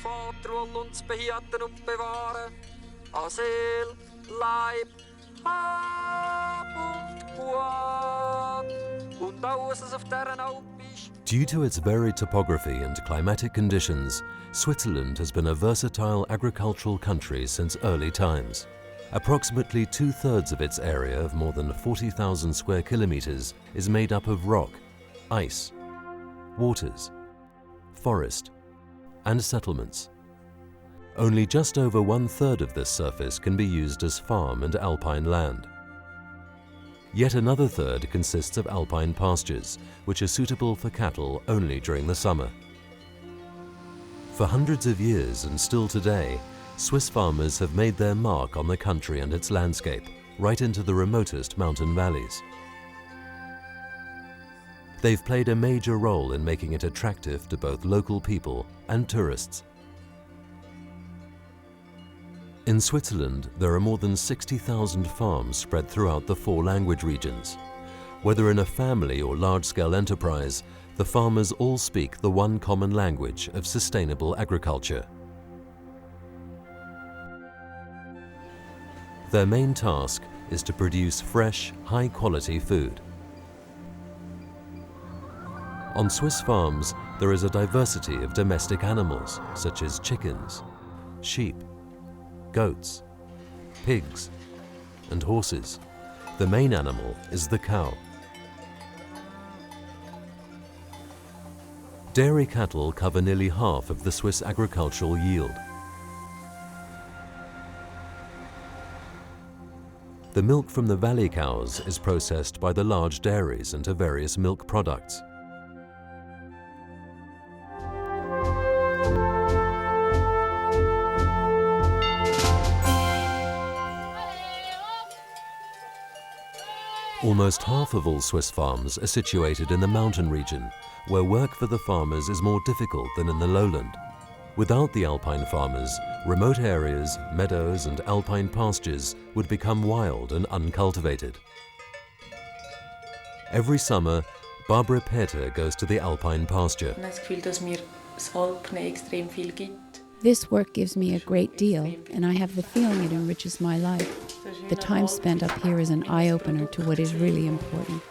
Vater will uns behüten und bewahren. An Seel, Leib, Hab und Gut. Und alles, was auf dieser Alp ist. Due to its varied topography and climatic conditions, Switzerland has been a versatile agricultural country since early times. Approximately 2/3 of its area of more than 40,000 square kilometers is made up of rock, ice, waters, forest, and settlements. Only just over 1/3 of this surface can be used as farm and alpine land. Yet another third consists of alpine pastures, which are suitable for cattle only during the summer. For hundreds of years and still today, Swiss farmers have made their mark on the country and its landscape, right into the remotest mountain valleys. They've played a major role in making it attractive to both local people and tourists. In Switzerland, there are more than 60,000 farms spread throughout the 4 language regions. Whether in a family or large-scale enterprise, the farmers all speak the one common language of sustainable agriculture. Their main task is to produce fresh, high-quality food. On Swiss farms, there is a diversity of domestic animals, such as chickens, sheep, goats, pigs, and horses. The main animal is the cow. Dairy cattle cover nearly half of the Swiss agricultural yield. The milk from the valley cows is processed by the large dairies into various milk products. Almost half of all Swiss farms are situated in the mountain region, where work for the farmers is more difficult than in the lowland. Without the alpine farmers, remote areas, meadows and alpine pastures would become wild and uncultivated. Every summer, Barbara Peter goes to the alpine pasture. This work gives me a great deal, and I have the feeling it enriches my life. The time spent up here is an eye-opener to what is really important.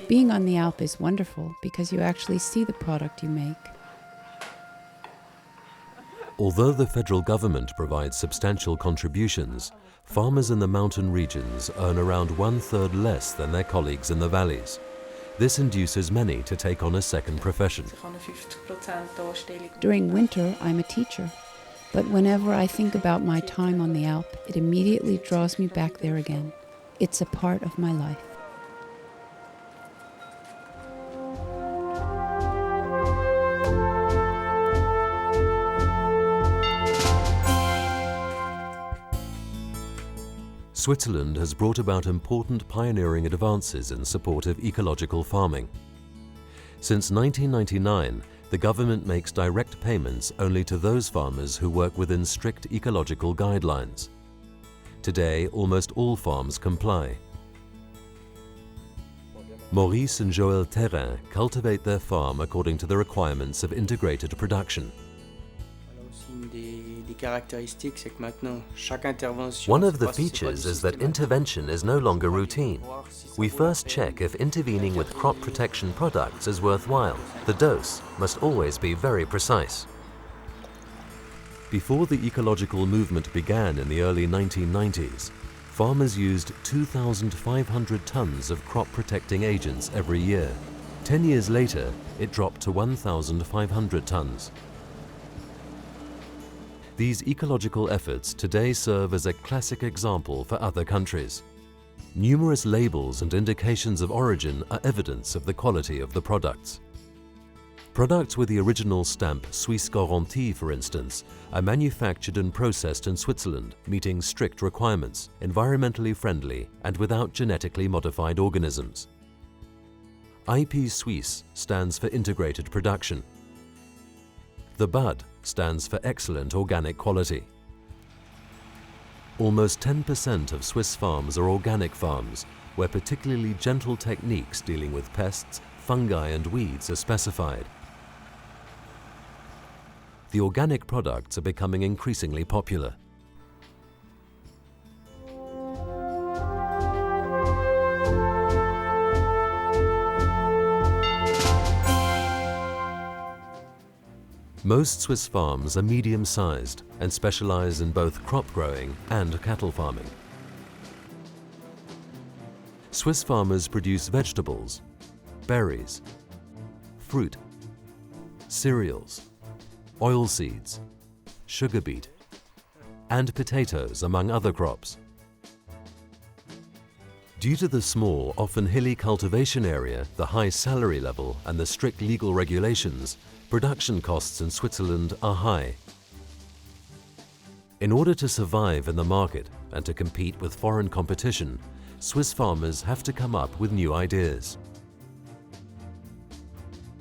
Being on the Alp is wonderful because you actually see the product you make. Although the federal government provides substantial contributions, farmers in the mountain regions earn around 1/3 less than their colleagues in the valleys. This induces many to take on a second profession. During winter, I'm a teacher, but whenever I think about my time on the Alp, it immediately draws me back there again. It's a part of my life. Switzerland has brought about important pioneering advances in support of ecological farming. Since 1999, the government makes direct payments only to those farmers who work within strict ecological guidelines. Today, almost all farms comply. Maurice and Joël Terrain cultivate their farm according to the requirements of integrated production. One of the features is that intervention is no longer routine. We first check if intervening with crop protection products is worthwhile. The dose must always be very precise. Before the ecological movement began in the early 1990s, farmers used 2,500 tons of crop protecting agents every year. 10 years later, it dropped to 1,500 tons. These ecological efforts today serve as a classic example for other countries. Numerous labels and indications of origin are evidence of the quality of the products. Products with the original stamp Suisse Garantie, for instance, are manufactured and processed in Switzerland, meeting strict requirements, environmentally friendly and without genetically modified organisms. IP Suisse stands for integrated production. The bud stands for excellent organic quality. Almost 10% of Swiss farms are organic farms, where particularly gentle techniques dealing with pests, fungi and weeds are specified. the organic products are becoming increasingly popular. Most Swiss farms are medium-sized and specialize in both crop growing and cattle farming. Swiss farmers produce vegetables, berries, fruit, cereals, oilseeds, sugar beet, and potatoes, among other crops. Due to the small, often hilly cultivation area, the high salary level, and the strict legal regulations, production costs in Switzerland are high. In order to survive in the market and to compete with foreign competition, Swiss farmers have to come up with new ideas.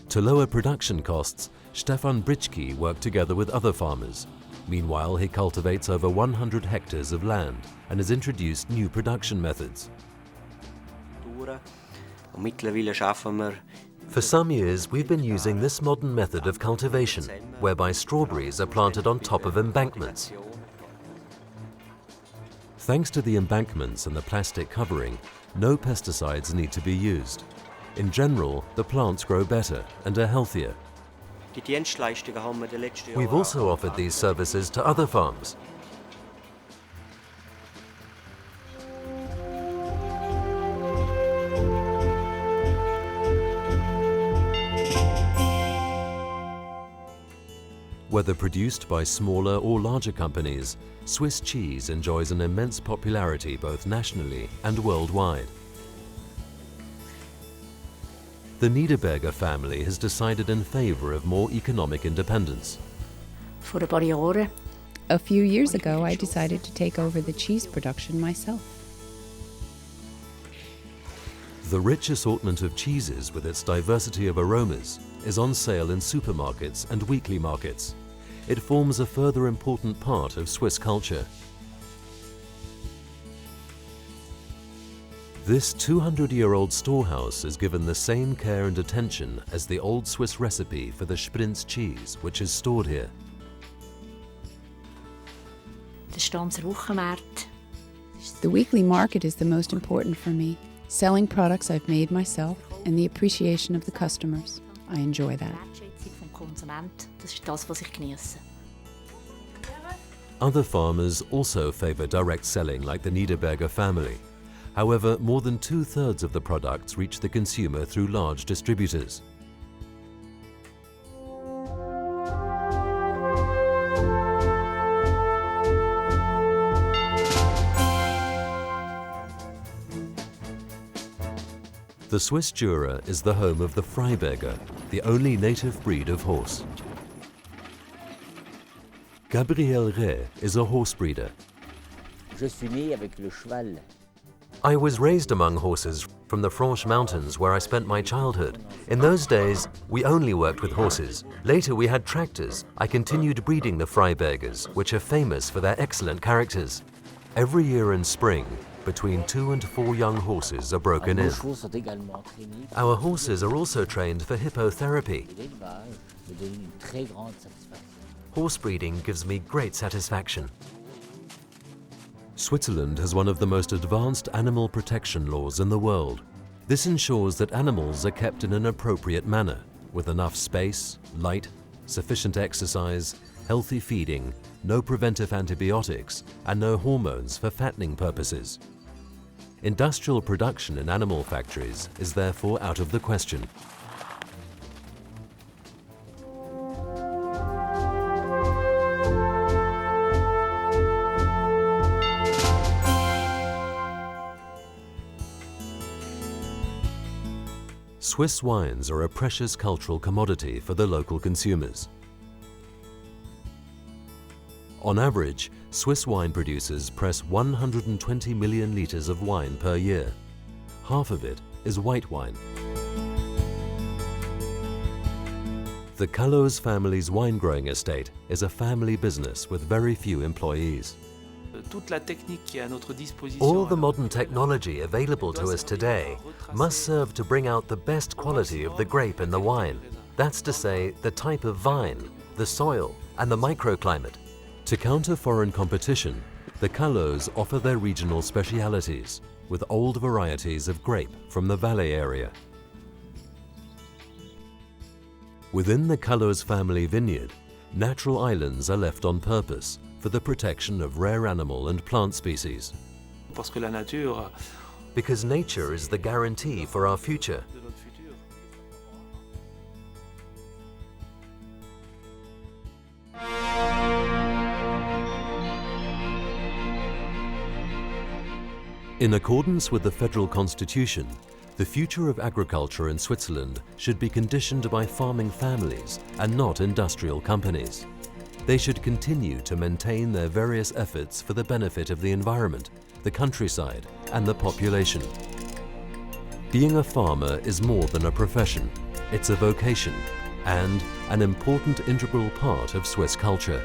To lower production costs, Stefan Britschke worked together with other farmers. Meanwhile, he cultivates over 100 hectares of land and has introduced new production methods. For some years, we've been using this modern method of cultivation, whereby strawberries are planted on top of embankments. Thanks to the embankments and the plastic covering, no pesticides need to be used. In general, the plants grow better and are healthier. We've also offered these services to other farms. Whether produced by smaller or larger companies, Swiss cheese enjoys an immense popularity both nationally and worldwide. The Niederberger family has decided in favor of more economic independence. A few years ago, I decided to take over the cheese production myself. The rich assortment of cheeses with its diversity of aromas is on sale in supermarkets and weekly markets. It forms a further important part of Swiss culture. This 200-year-old storehouse is given the same care and attention as the old Swiss recipe for the Sprinz cheese, which is stored here. The weekly market is the most important for me. Selling products I've made myself and the appreciation of the customers. I enjoy that. Other farmers also favor direct selling like the Niederberger family. However, more than 2/3 of the products reach the consumer through large distributors. The Swiss Jura is the home of the Freiberger, the only native breed of horse. Gabriel Rey is a horse breeder. I was raised among horses from the Franche Mountains where I spent my childhood. In those days, we only worked with horses. Later we had tractors. I continued breeding the Freibergers, which are famous for their excellent characters. Every year in spring, between 2 and 4 young horses are broken in. Our horses are also trained for hippotherapy. Horse breeding gives me great satisfaction. Switzerland has one of the most advanced animal protection laws in the world. This ensures that animals are kept in an appropriate manner, with enough space, light, sufficient exercise, healthy feeding, no preventive antibiotics, and no hormones for fattening purposes. Industrial production in animal factories is therefore out of the question. Swiss wines are a precious cultural commodity for the local consumers. On average, Swiss wine producers press 120 million litres of wine per year. Half of it is white wine. The Calloz family's wine-growing estate is a family business with very few employees. All the modern technology available to us today must serve to bring out the best quality of the grape in the wine. That's to say, the type of vine, the soil, and the microclimate. To counter foreign competition, the Calots offer their regional specialities, with old varieties of grape from the Valais area. Within the Calots family vineyard, natural islands are left on purpose for the protection of rare animal and plant species. Parce que la nature Because nature is the guarantee for our future. de notre futur. In accordance with the federal constitution, the future of agriculture in Switzerland should be conditioned by farming families and not industrial companies. They should continue to maintain their various efforts for the benefit of the environment, the countryside, and the population. Being a farmer is more than a profession, it's a vocation and an important integral part of Swiss culture.